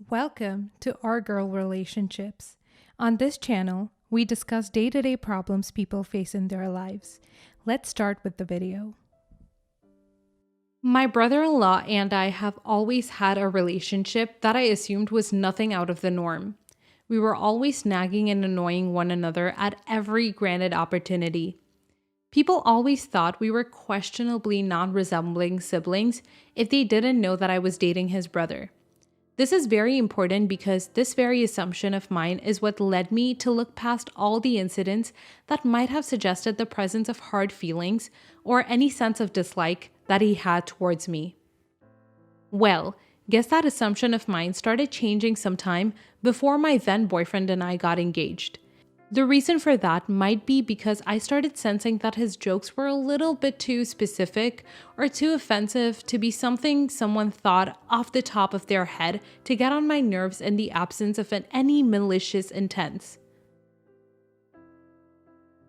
Welcome to Our Girl Relationships. On this channel, we discuss day-to-day problems people face in their lives. Let's start with the video. My brother-in-law and I have always had a relationship that I assumed was nothing out of the norm. We were always nagging and annoying one another at every granted opportunity. People always thought we were questionably non-resembling siblings if they didn't know that I was dating his brother. This is very important because this very assumption of mine is what led me to look past all the incidents that might have suggested the presence of hard feelings or any sense of dislike that he had towards me. Well, guess that assumption of mine started changing sometime before my then boyfriend and I got engaged. The reason for that might be because I started sensing that his jokes were a little bit too specific or too offensive to be something someone thought off the top of their head to get on my nerves in the absence of any malicious intent.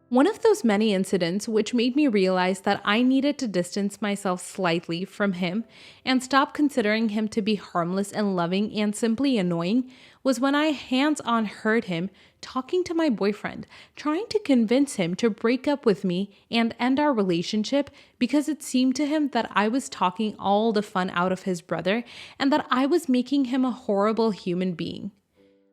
One of those many incidents which made me realize that I needed to distance myself slightly from him and stop considering him to be harmless and loving and simply annoying was when I hands-on heard him talking to my boyfriend, trying to convince him to break up with me and end our relationship because it seemed to him that I was talking all the fun out of his brother and that I was making him a horrible human being.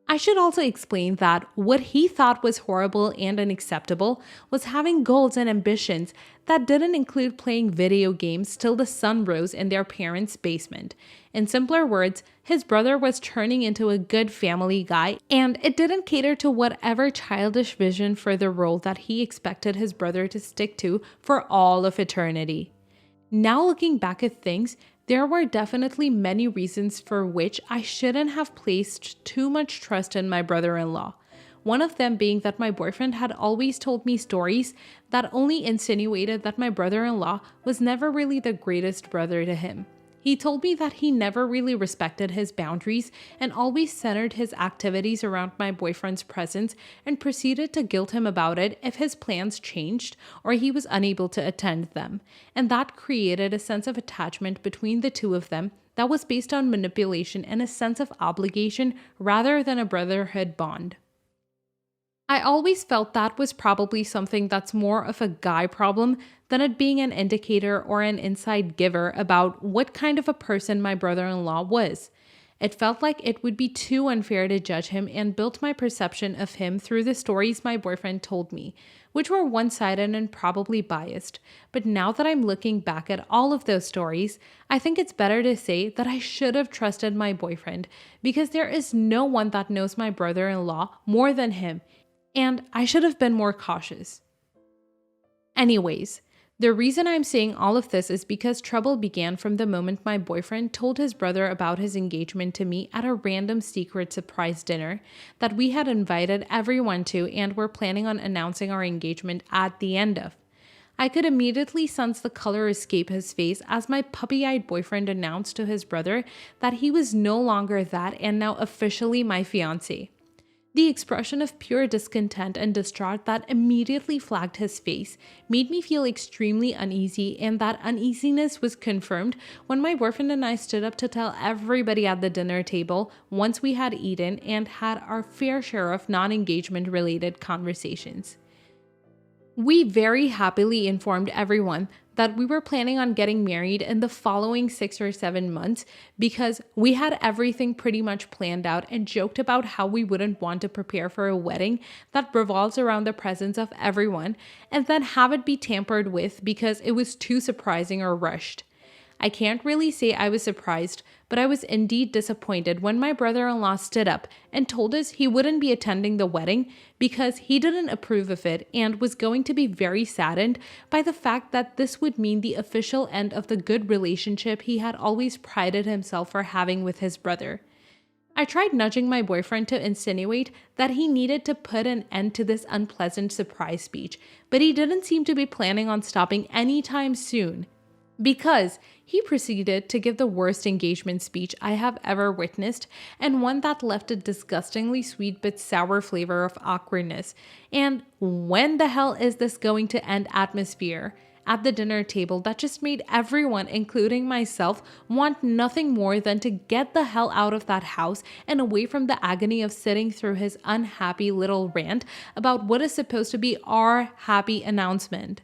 I should also explain that what he thought was horrible and unacceptable was having goals and ambitions that didn't include playing video games till the sun rose in their parents' basement. In simpler words, his brother was turning into a good family guy, and it didn't cater to whatever childish vision for the role that he expected his brother to stick to for all of eternity. Now looking back at things, there were definitely many reasons for which I shouldn't have placed too much trust in my brother-in-law. One of them being that my boyfriend had always told me stories that only insinuated that my brother-in-law was never really the greatest brother to him. He told me that he never really respected his boundaries and always centered his activities around my boyfriend's presence and proceeded to guilt him about it if his plans changed or he was unable to attend them. And that created a sense of attachment between the two of them that was based on manipulation and a sense of obligation rather than a brotherhood bond. I always felt that was probably something that's more of a guy problem than it being an indicator or an insight giver about what kind of a person my brother-in-law was. It felt like it would be too unfair to judge him and built my perception of him through the stories my boyfriend told me, which were one-sided and probably biased. But now that I'm looking back at all of those stories, I think it's better to say that I should have trusted my boyfriend because there is no one that knows my brother-in-law more than him. And I should have been more cautious. Anyways, the reason I'm saying all of this is because trouble began from the moment my boyfriend told his brother about his engagement to me at a random secret surprise dinner that we had invited everyone to and were planning on announcing our engagement at the end of. I could immediately sense the color escape his face as my puppy-eyed boyfriend announced to his brother that he was no longer that and now officially my fiancé. The expression of pure discontent and distraught that immediately flagged his face made me feel extremely uneasy, and that uneasiness was confirmed when my boyfriend and I stood up to tell everybody at the dinner table once we had eaten and had our fair share of non-engagement related conversations. We very happily informed everyone that we were planning on getting married in the following 6 or 7 months because we had everything pretty much planned out and joked about how we wouldn't want to prepare for a wedding that revolves around the presence of everyone and then have it be tampered with because it was too surprising or rushed. I can't really say I was surprised, but I was indeed disappointed when my brother-in-law stood up and told us he wouldn't be attending the wedding because he didn't approve of it and was going to be very saddened by the fact that this would mean the official end of the good relationship he had always prided himself for having with his brother. I tried nudging my boyfriend to insinuate that he needed to put an end to this unpleasant surprise speech, but he didn't seem to be planning on stopping anytime soon, because he proceeded to give the worst engagement speech I have ever witnessed, and one that left a disgustingly sweet but sour flavor of awkwardness and "when the hell is this going to end" atmosphere at the dinner table that just made everyone, including myself, want nothing more than to get the hell out of that house and away from the agony of sitting through his unhappy little rant about what is supposed to be our happy announcement.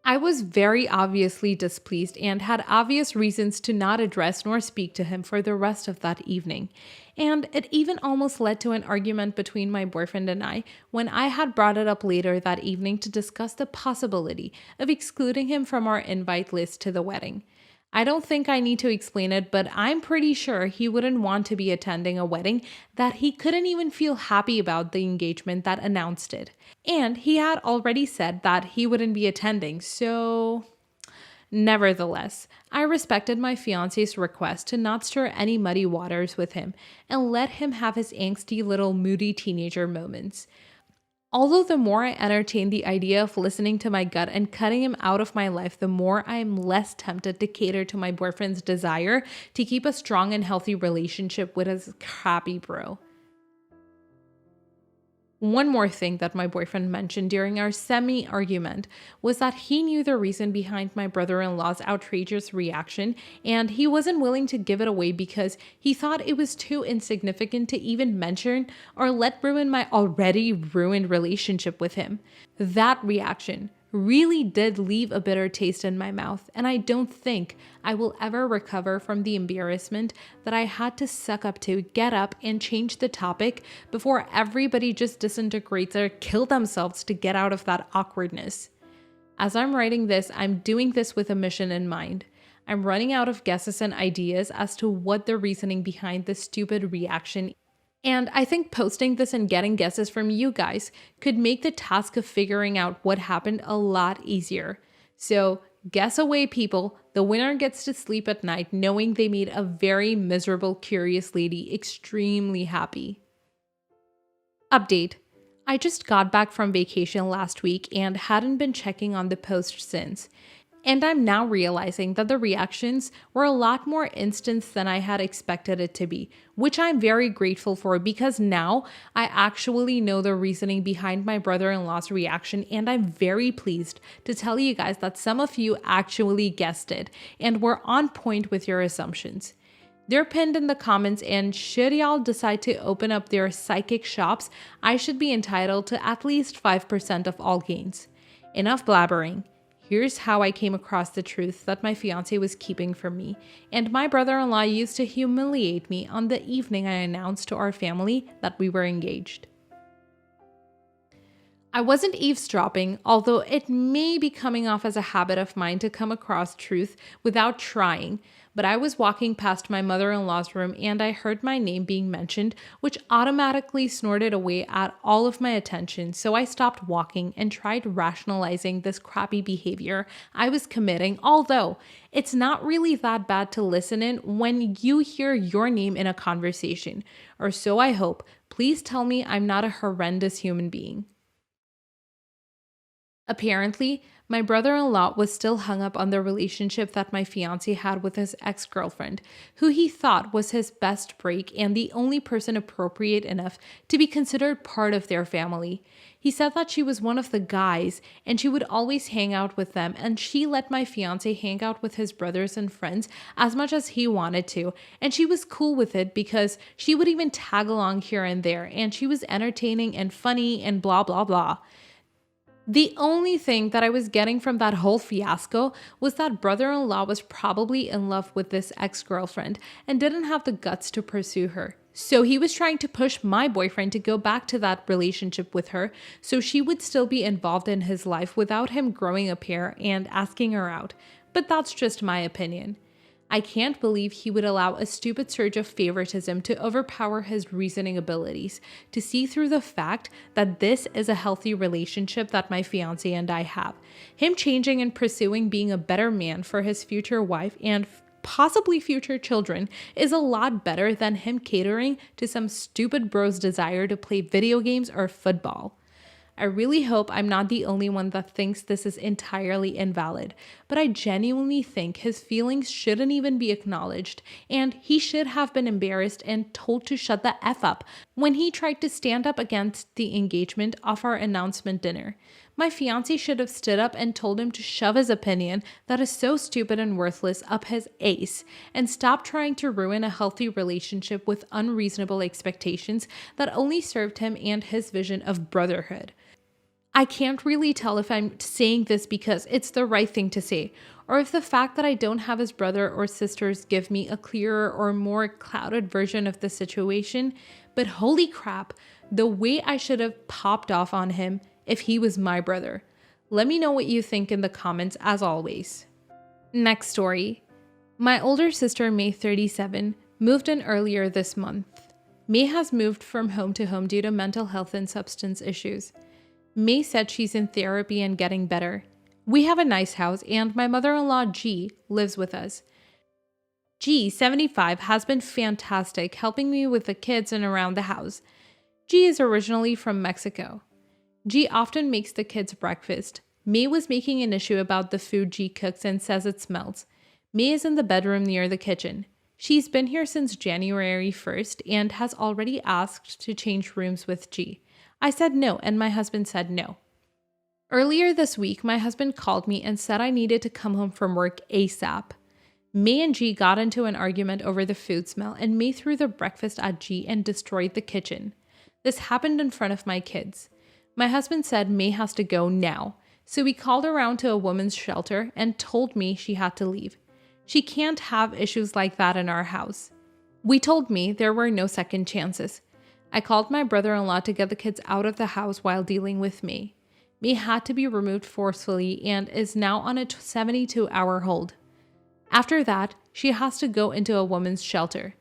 I was very obviously displeased and had obvious reasons to not address nor speak to him for the rest of that evening. And it even almost led to an argument between my boyfriend and I when I had brought it up later that evening to discuss the possibility of excluding him from our invite list to the wedding. I don't think I need to explain it, but I'm pretty sure he wouldn't want to be attending a wedding that he couldn't even feel happy about the engagement that announced it. And he had already said that he wouldn't be attending, so. Nevertheless, I respected my fiance's request to not stir any muddy waters with him and let him have his angsty little moody teenager moments. Although the more I entertain the idea of listening to my gut and cutting him out of my life, the more I am less tempted to cater to my boyfriend's desire to keep a strong and healthy relationship with his crappy bro. One more thing that my boyfriend mentioned during our semi-argument was that he knew the reason behind my brother-in-law's outrageous reaction, and he wasn't willing to give it away because he thought it was too insignificant to even mention or let ruin my already ruined relationship with him. That reaction really did leave a bitter taste in my mouth, and I don't think I will ever recover from the embarrassment that I had to suck up to get up and change the topic before everybody just disintegrates or kill themselves to get out of that awkwardness. As I'm writing this, I'm doing this with a mission in mind. I'm running out of guesses and ideas as to what the reasoning behind this stupid reaction. And I think posting this and getting guesses from you guys could make the task of figuring out what happened a lot easier. So guess away, people. The winner gets to sleep at night knowing they made a very miserable, curious lady extremely happy. Update. I just got back from vacation last week and hadn't been checking on the post since. And I'm now realizing that the reactions were a lot more instant than I had expected it to be, which I'm very grateful for because now I actually know the reasoning behind my brother-in-law's reaction, and I'm very pleased to tell you guys that some of you actually guessed it and were on point with your assumptions. They're pinned in the comments, and should y'all decide to open up their psychic shops, I should be entitled to at least 5% of all gains. Enough blabbering. Here's how I came across the truth that my fiancé was keeping from me, and my brother-in-law used to humiliate me on the evening I announced to our family that we were engaged. I wasn't eavesdropping, although it may be coming off as a habit of mine to come across truth without trying, but I was walking past my mother-in-law's room and I heard my name being mentioned, which automatically snorted away at all of my attention, so I stopped walking and tried rationalizing this crappy behavior I was committing, although it's not really that bad to listen in when you hear your name in a conversation, or so I hope. Please tell me I'm not a horrendous human being. Apparently, my brother-in-law was still hung up on the relationship that my fiancé had with his ex-girlfriend, who he thought was his best break and the only person appropriate enough to be considered part of their family. He said that she was one of the guys and she would always hang out with them, and she let my fiancé hang out with his brothers and friends as much as he wanted to, and she was cool with it because she would even tag along here and there, and she was entertaining and funny and blah blah blah. The only thing that I was getting from that whole fiasco was that brother-in-law was probably in love with this ex-girlfriend and didn't have the guts to pursue her. So he was trying to push my boyfriend to go back to that relationship with her so she would still be involved in his life without him growing a pair and asking her out. But that's just my opinion. I can't believe he would allow a stupid surge of favoritism to overpower his reasoning abilities, to see through the fact that this is a healthy relationship that my fiancé and I have. Him changing and pursuing being a better man for his future wife and possibly future children is a lot better than him catering to some stupid bro's desire to play video games or football. I really hope I'm not the only one that thinks this is entirely invalid, but I genuinely think his feelings shouldn't even be acknowledged, and he should have been embarrassed and told to shut the F up when he tried to stand up against the engagement of our announcement dinner. My fiancé should have stood up and told him to shove his opinion that is so stupid and worthless up his ace and stop trying to ruin a healthy relationship with unreasonable expectations that only served him and his vision of brotherhood. I can't really tell if I'm saying this because it's the right thing to say, or if the fact that I don't have his brother or sisters give me a clearer or more clouded version of the situation, but holy crap, the way I should have popped off on him if he was my brother. Let me know what you think in the comments as always. Next story. My older sister, May 37, moved in earlier this month. May has moved from home to home due to mental health and substance issues. May said she's in therapy and getting better. We have a nice house and my mother-in-law G lives with us. G, 75, has been fantastic helping me with the kids and around the house. G is originally from Mexico. G often makes the kids breakfast. May was making an issue about the food G cooks and says it smells. May is in the bedroom near the kitchen. She's been here since January 1st and has already asked to change rooms with G. I said no, and my husband said no. Earlier this week, my husband called me and said I needed to come home from work ASAP. May and G got into an argument over the food smell, and May threw the breakfast at G and destroyed the kitchen. This happened in front of my kids. My husband said May has to go now, so we called around to a women's shelter and told me she had to leave. She can't have issues like that in our house. We told May there were no second chances. I called my brother-in-law to get the kids out of the house while dealing with May. May had to be removed forcefully and is now on a 72-hour hold. After that, she has to go into a women's shelter.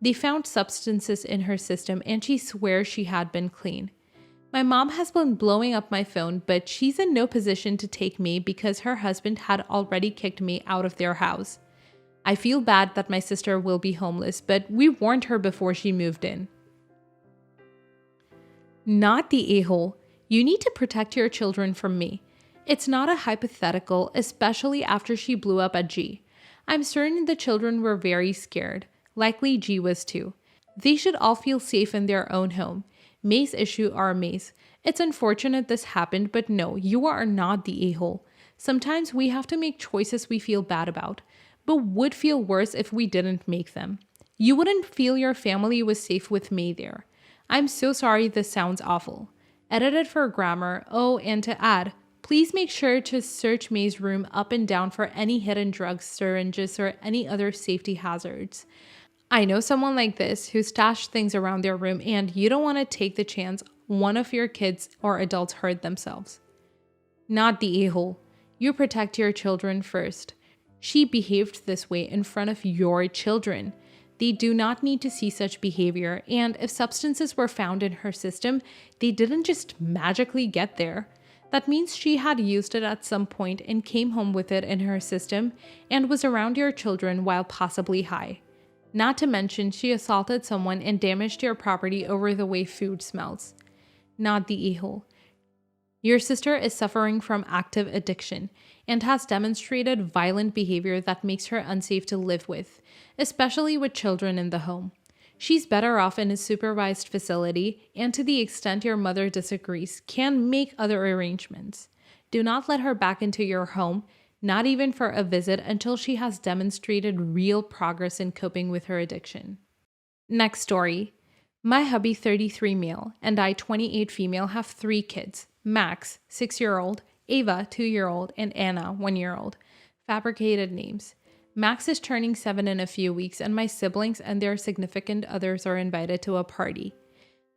They found substances in her system and she swears she had been clean. My mom has been blowing up my phone, but she's in no position to take May because her husband had already kicked May out of their house. I feel bad that my sister will be homeless, but we warned her before she moved in. Not the a-hole. You need to protect your children from me. It's not a hypothetical, especially after she blew up at G. I'm certain the children were very scared. Likely G was too. They should all feel safe in their own home. May's issue are May's. It's unfortunate this happened, but no, you are not the a-hole. Sometimes we have to make choices we feel bad about, but would feel worse if we didn't make them. You wouldn't feel your family was safe with May there. I'm so sorry this sounds awful. Edited for grammar. Oh, and to add, please make sure to search May's room up and down for any hidden drugs, syringes, or any other safety hazards. I know someone like this who stashed things around their room and you don't want to take the chance one of your kids or adults hurt themselves. Not the a-hole. You protect your children first. She behaved this way in front of your children. They do not need to see such behavior, and if substances were found in her system, they didn't just magically get there. That means she had used it at some point and came home with it in her system and was around your children while possibly high. Not to mention, she assaulted someone and damaged your property over the way food smells. Not the a-hole. Your sister is suffering from active addiction and has demonstrated violent behavior that makes her unsafe to live with, especially with children in the home. She's better off in a supervised facility, and to the extent your mother disagrees, can make other arrangements. Do not let her back into your home, not even for a visit, until she has demonstrated real progress in coping with her addiction. Next story. My hubby, 33 male, and I, 28 female, have 3 kids. Max, 6-year-old, Ava, 2-year-old, and Anna, 1-year-old. Fabricated names. Max is turning 7 in a few weeks, and my siblings and their significant others are invited to a party.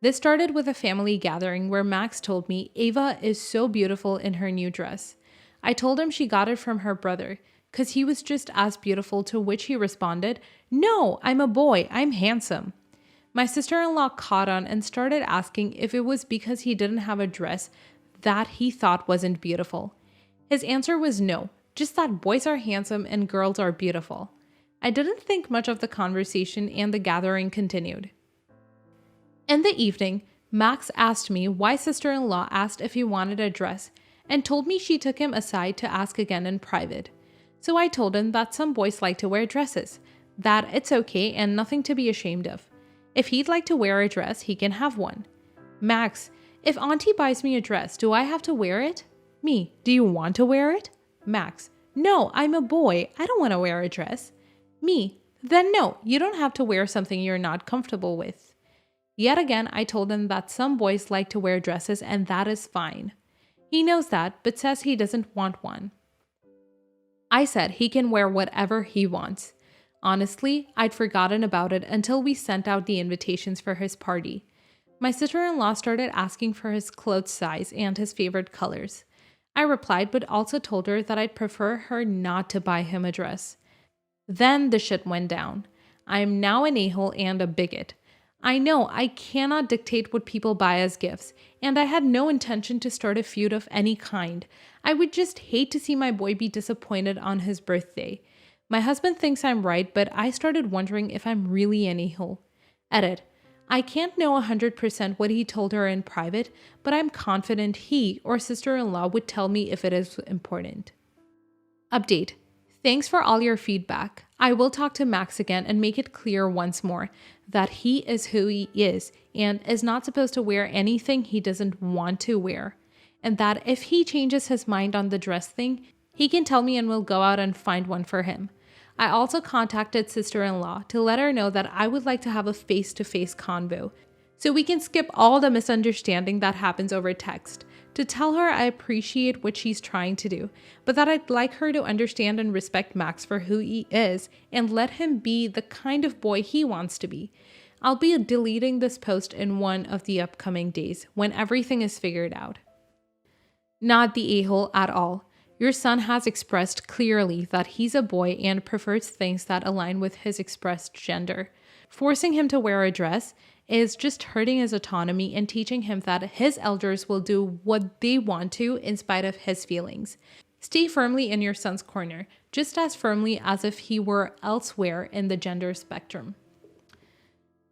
This started with a family gathering where Max told me Ava is so beautiful in her new dress. I told him she got it from her brother, because he was just as beautiful, to which he responded, "No, I'm a boy, I'm handsome." My sister-in-law caught on and started asking if it was because he didn't have a dress that he thought wasn't beautiful. His answer was no, just that boys are handsome and girls are beautiful. I didn't think much of the conversation and the gathering continued. In the evening, Max asked me why sister-in-law asked if he wanted a dress and told me she took him aside to ask again in private. So I told him that some boys like to wear dresses, that it's okay and nothing to be ashamed of. If he'd like to wear a dress, he can have one. Max, if auntie buys me a dress, do I have to wear it? Me, do you want to wear it? Max, no, I'm a boy. I don't want to wear a dress. Me, then no, you don't have to wear something you're not comfortable with. Yet again, I told him that some boys like to wear dresses and that is fine. He knows that, but says he doesn't want one. I said he can wear whatever he wants. Honestly, I'd forgotten about it until we sent out the invitations for his party. My sister-in-law started asking for his clothes size and his favorite colors. I replied, but also told her that I'd prefer her not to buy him a dress. Then the shit went down. I am now an a-hole and a bigot. I know I cannot dictate what people buy as gifts, and I had no intention to start a feud of any kind. I would just hate to see my boy be disappointed on his birthday. My husband thinks I'm right, but I started wondering if I'm really an a-hole. Edit. I can't know 100% what he told her in private, but I'm confident he or sister-in-law would tell me if it is important. Update. Thanks for all your feedback. I will talk to Max again and make it clear once more that he is who he is and is not supposed to wear anything he doesn't want to wear. And that if he changes his mind on the dress thing, he can tell me and we'll go out and find one for him. I also contacted sister-in-law to let her know that I would like to have a face-to-face convo, so we can skip all the misunderstanding that happens over text, to tell her I appreciate what she's trying to do, but that I'd like her to understand and respect Max for who he is and let him be the kind of boy he wants to be. I'll be deleting this post in one of the upcoming days when everything is figured out. Not the a-hole at all. Your son has expressed clearly that he's a boy and prefers things that align with his expressed gender. Forcing him to wear a dress is just hurting his autonomy and teaching him that his elders will do what they want to in spite of his feelings. Stay firmly in your son's corner, just as firmly as if he were elsewhere in the gender spectrum.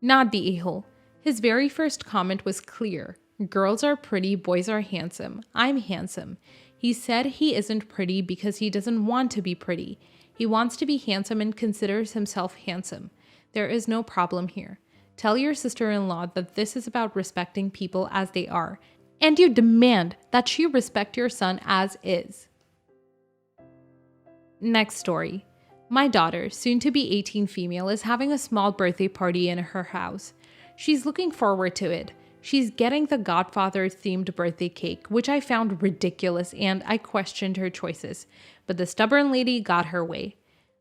Not the a-hole. His very first comment was clear. Girls are pretty, boys are handsome. I'm handsome. He said he isn't pretty because he doesn't want to be pretty. He wants to be handsome and considers himself handsome. There is no problem here. Tell your sister-in-law that this is about respecting people as they are, and you demand that she respect your son as is. Next story. My daughter, soon to be 18 female, is having a small birthday party in her house. She's looking forward to it. She's getting the Godfather-themed birthday cake, which I found ridiculous and I questioned her choices, but the stubborn lady got her way.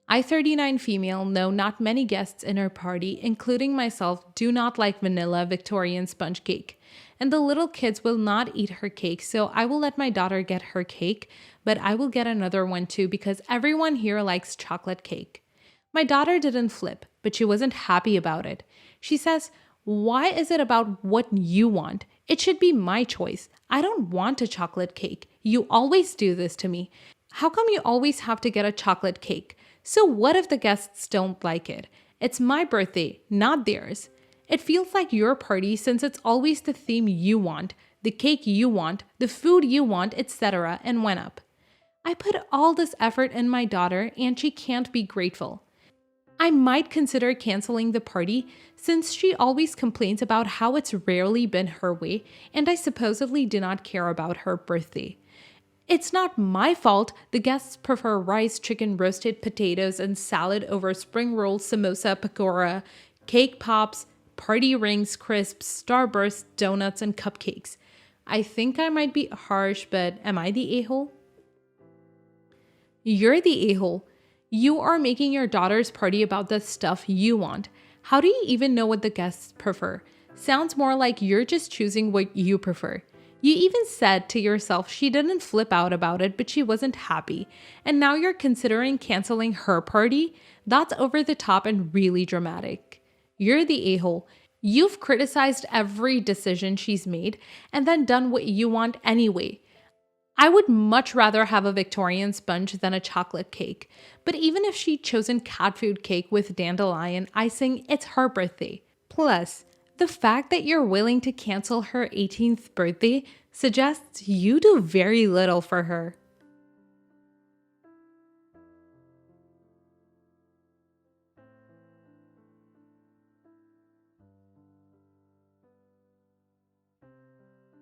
I, 39 female, know not many guests in her party, including myself, do not like vanilla Victorian sponge cake. And the little kids will not eat her cake, so I will let my daughter get her cake, but I will get another one too because everyone here likes chocolate cake. My daughter didn't flip, but she wasn't happy about it. She says, "Why is it about what you want? It should be my choice. I don't want a chocolate cake. You always do this to me. How come you always have to get a chocolate cake? So what if the guests don't like it? It's my birthday, not theirs. It feels like your party since it's always the theme you want, the cake you want, the food you want, etc." and went up. I put all this effort in my daughter and she can't be grateful. I might consider canceling the party since she always complains about how it's rarely been her way and I supposedly do not care about her birthday. It's not my fault the guests prefer rice, chicken, roasted potatoes, and salad over spring rolls, samosa, pakora, cake pops, party rings, crisps, Starburst, donuts, and cupcakes. I think I might be harsh, but am I the a-hole? You're the a-hole. You are making your daughter's party about the stuff you want. How do you even know what the guests prefer? Sounds more like you're just choosing what you prefer. You even said to yourself she didn't flip out about it, but she wasn't happy. And now you're considering canceling her party? That's over the top and really dramatic. You're the a-hole. You've criticized every decision she's made and then done what you want anyway. I would much rather have a Victorian sponge than a chocolate cake. But even if she'd chosen cat food cake with dandelion icing, it's her birthday. Plus, the fact that you're willing to cancel her 18th birthday suggests you do very little for her.